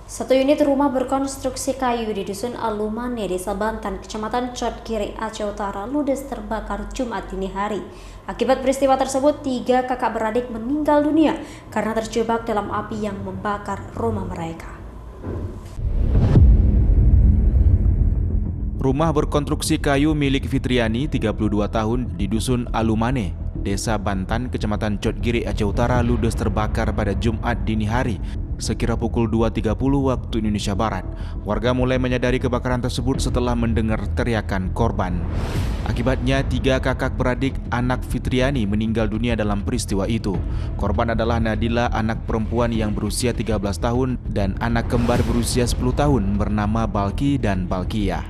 Satu unit rumah berkonstruksi kayu di Dusun Alumane, Desa Bantan, Kecamatan Cotgiri, Aceh Utara, ludes terbakar Jumat dini hari. Akibat peristiwa tersebut, 3 kakak beradik meninggal dunia karena terjebak dalam api yang membakar rumah mereka. Rumah berkonstruksi kayu milik Fitriani, 32 tahun, di Dusun Alumane, Desa Bantan, Kecamatan Cotgiri, Aceh Utara, ludes terbakar pada Jumat dini hari sekira pukul 2.30 waktu Indonesia Barat. Warga mulai menyadari kebakaran tersebut setelah mendengar teriakan korban. Akibatnya, 3 kakak beradik anak Fitriani meninggal dunia dalam peristiwa itu. Korban adalah Nadila, anak perempuan yang berusia 13 tahun, dan anak kembar berusia 10 tahun bernama Balki dan Balkiyah.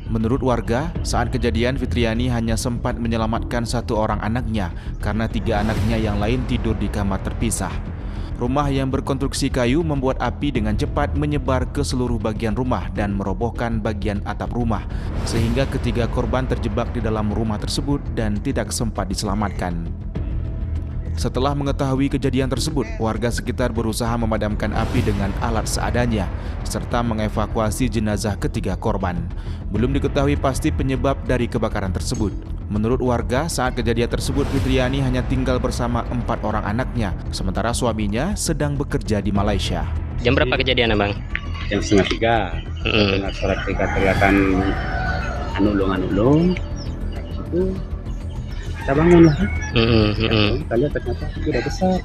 Menurut warga, saat kejadian Fitriani hanya sempat menyelamatkan 1 orang anaknya karena 3 anaknya yang lain tidur di kamar terpisah. Rumah yang berkonstruksi kayu membuat api dengan cepat menyebar ke seluruh bagian rumah dan merobohkan bagian atap rumah, sehingga ketiga korban terjebak di dalam rumah tersebut dan tidak sempat diselamatkan. Setelah mengetahui kejadian tersebut, warga sekitar berusaha memadamkan api dengan alat seadanya, serta mengevakuasi jenazah ketiga korban. Belum diketahui pasti penyebab dari kebakaran tersebut. Menurut warga, saat kejadian tersebut Fitriani hanya tinggal bersama 4 orang anaknya, sementara suaminya sedang bekerja di Malaysia. Jam berapa kejadian, Bang? Jam 2:30. Dengar suara teriakan anulung. Itu kita bangun lah. Kita lihat ternyata itu udah besar.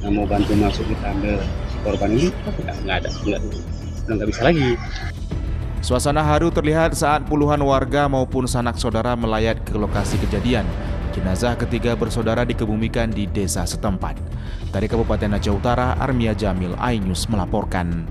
Nah, mau bantu masuk kita ambil si korban ini, nggak bisa lagi. Suasana haru terlihat saat puluhan warga maupun sanak saudara melayat ke lokasi kejadian. Jenazah ketiga bersaudara dikebumikan di desa setempat. Dari Kabupaten Aceh Utara, Armia Jamil, iNews melaporkan.